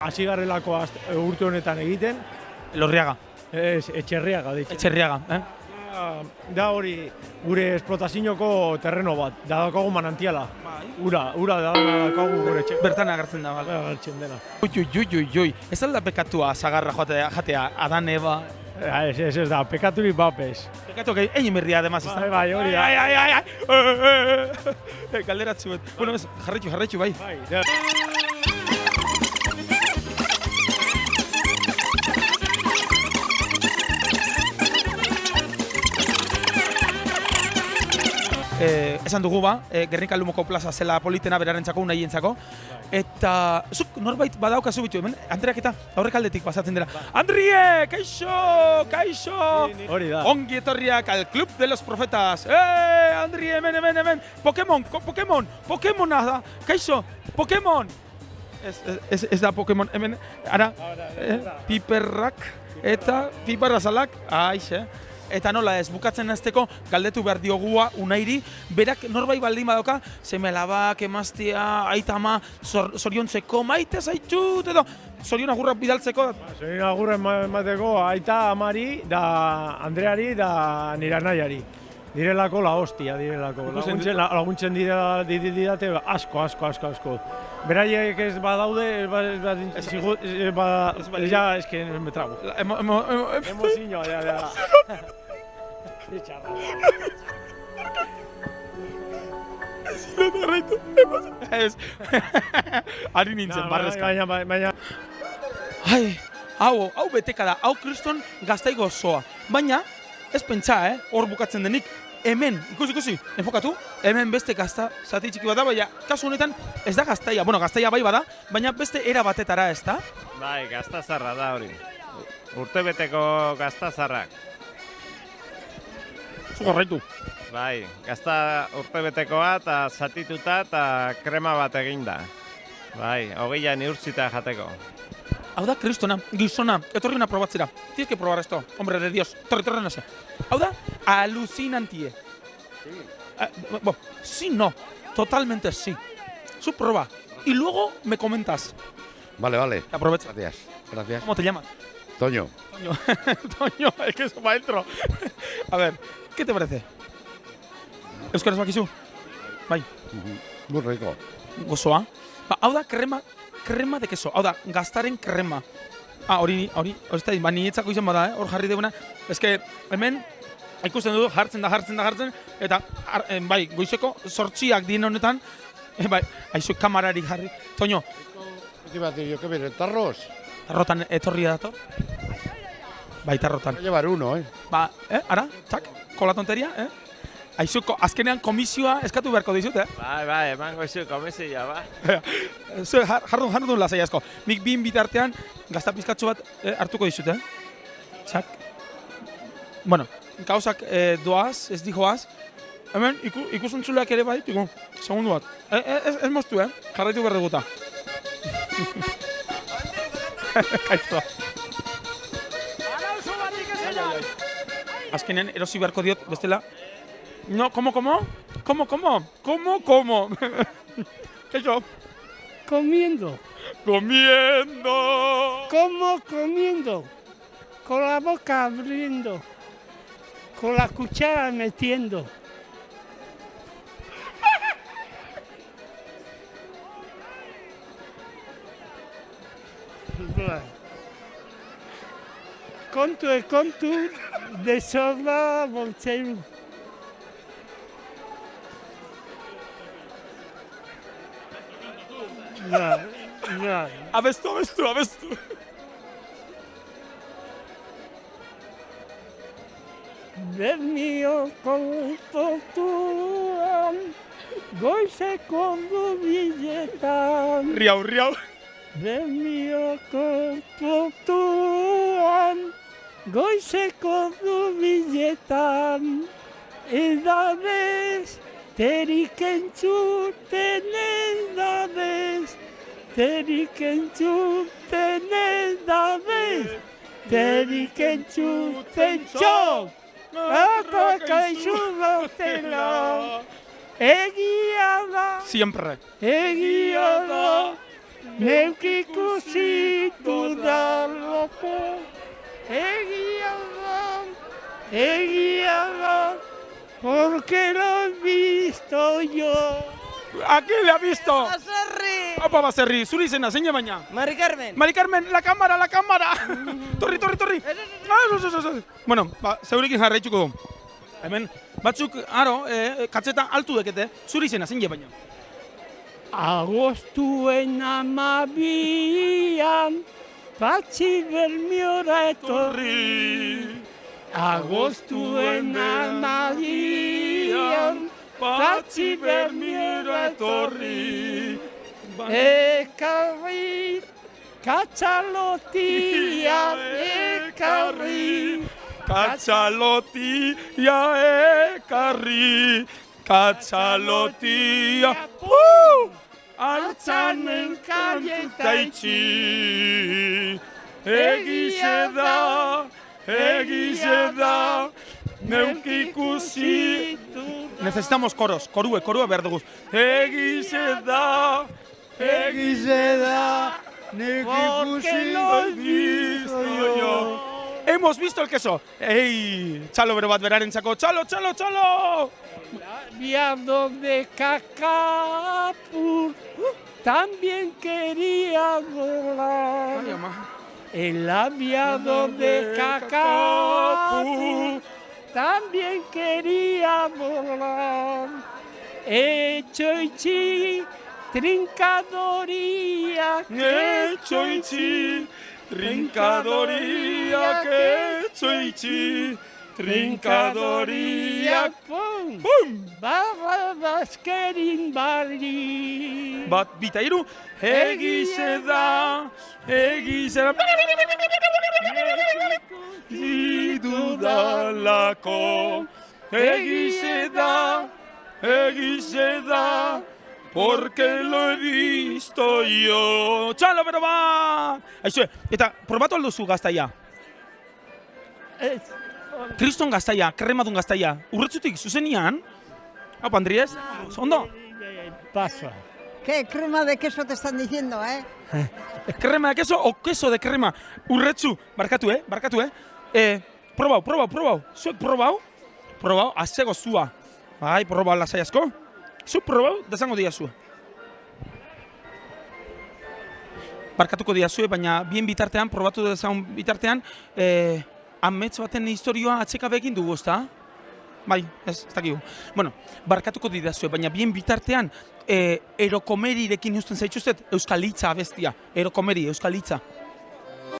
Hasi garelako urte honetan egiten. Lorriaga. Etxerriaga, deitzen. Etxerriaga, Da hori gure esplotazioko terreno bat, da daukagu manantiala. Ura da daukagu gure etxe. Bertan agertzen da, bale. Agertzen dena. Ui. Ez alda pekatua zagarra jatea, Adan, Eva. Ez da, pekaturik bapez. Pekatu que egin berria, además, ez da? Bai, hori da. Galderatzu bet. Bueno, ez, jarretxu, bai. Esan dugu ba, Gernika Lumoko plaza zela politena berarentzako, unaientzako. Eta, zuk norbait badaukazu bitu, hemen, Andreak eta aurrekaldetik pasatzen dira. Andrie, kaixo! Hori da. Ongi etorriak al Club de los Profetas. Andrie, hemen. Pokemona da. Kaixo, Pokemon. Ez da Pokemon, hemen, ara, piperrak eta piperrazalak, aixe. Eta nola ez, bukatzen azteko galdetu behar diogua Unairi, berak norbait baldin badoka, seme alabak, emaztea, aita ama, zoriontzeko, maite zaitut, edo zorion agurrak bidaltzeko. Zorion agurrak emateko aita amari, da Andreari, da nire anaiari. Direlako la hostia, direlako. Laguntzen didate asko. Beraiek ez badaude, ez que me trago. Emozioa, ja. Ez, ari nintzen, barrezka. Baina... Hau beteka da, hau kriston Gaztaigo osoa. Baina, ez pentsa, hor bukatzen denik, hemen, ikusi, enfokatu, hemen beste gazta zati txiki bat da, baina kasu honetan ez da Gaztaia, bueno, Gaztaia bai bada, baina beste era batetara ez da? Bai, gaztazarra da hori. Urtebeteko gaztazarrak. Zugarraitu. Bai, gazta urtebetekoa eta zatituta eta krema bat eginda. Bai, 20 neurtzita jateko. Hau da, kristona, gizona, etorri una probatzera. Tienes que probar esto, hombre de Dios. Torri nase. Hau da, alucinantie. Sí, no. Totalmente sí. Su proba. Y luego me comentas. Vale. Aprovecha. Gracias. ¿Cómo te llamas? Toño. Toño, es que es maestro. A ver, ¿qué te parece? Euskaraz bakizu? Bai. Muy rico. Gozoa. Hau da, krema de queso. Hau da, gaztaren krema. Hori ez da, nietzako izan bada, hor jarri deuna. Ez que, hemen, ikusten du, jartzen, eta, bai, goizeko, 8 dien honetan, bai, haizu kamarari jarri. Toño. ¿Qué iba a decir yo? ¿Qué viene? ¿Tarros? Tarrotan etorri dator? Bai, tarrotan. Voy a llevar uno, Ba, ara, txak, con la tonteria, Aizu, azkenean komisioa eskatu beharko dizut, Bai, emango izu komisioa, ba. Jardun lasai asko. Nik bin bitartean gazta pizkatxo bat hartuko dizut, Txak. Bueno, gauzak doaz, ez dijoaz. Hemen, ikusuntzuleak ere bai, segundu bat. Ez moztu, jarraitu behar duguta. Kaiztoa. Azkenean erosi beharko diot, bestela. No, ¿cómo? ¿Qué yo? Comiendo. ¿Cómo comiendo? Con la boca abriendo. Con la cuchara metiendo. Kontu, de sobra boltzeru. Ja. Abestu. Bermioko portuan, goizeko biletan. Riau. Bermioko portuan, goizeko biletan. Edabez, terik entzuten edabez. Terik entzuten txok. Eta kaixu gautela. Egia da. Siempre. Egia da. neuk ikusi dudalako. Egia da, porque lo he visto yo. Aquí le ha visto. Baserri! Opa, Baserri, zuri izena, zein baina? Mari Carmen! Mari Carmen, la cámara! Torri! Bueno, zeurekin jarraituko du. Hemen, batzuk, katzeta altu dekete, zuri izena, zein baina? Agostuen 12an, Patxi Bermiora etorri. Agostuen 12an, Patxi Bermiora etorri. Ekarri, katxalotia, ekarri. Katxalotia ekarri, katxalotia, hartzan elkarta itxi. Egize da, neuk ikusi. Necesitamos koros, korua behar dugu. Egize da, neuk ikusi lo visto yo. Hemos visto el queso. ¡Ey! Txalo bero bat berarentzako. Txalo! Labiado de Cacapur, también quería volar. Ay, ama. El labiado de Cacapur, también quería volar. Etxoitzi, trincadoría, Etxoitzi, trinkadoriak etxoitzi, trinkadoriak. pum, Pum! barra bazkerin barri. Bat, bita hiru. Egize da. Idudalako. Egize da. Porque lo he visto yo. Txalo, bero bat! Aizue, eta probatu alduzu gaztaia. Kriston gaztaia, kremadun gaztaia. Urretzutik, zuzenian? Haupa, Andries? Ondo? Pasa. ¿Qué crema de queso te están diciendo, Crema de queso o queso de crema? Urretzu, barkatu, Probau. Zuek probau? Probau, azego zua. Bai, probau lasai asko. Zuek probau, dezango diazue. Barkatuko diazue, baina bien bitartean, probatu dezagun bitartean, amets baten historioa atzeka begin dugu, ezta? Bai, ez dakigu. Bueno, barkatuko didazue, baina bien bitartean, erokomerirekin usten zaituzet, Euskal Hitza abestia. Erokomeri, Euskal Hitza.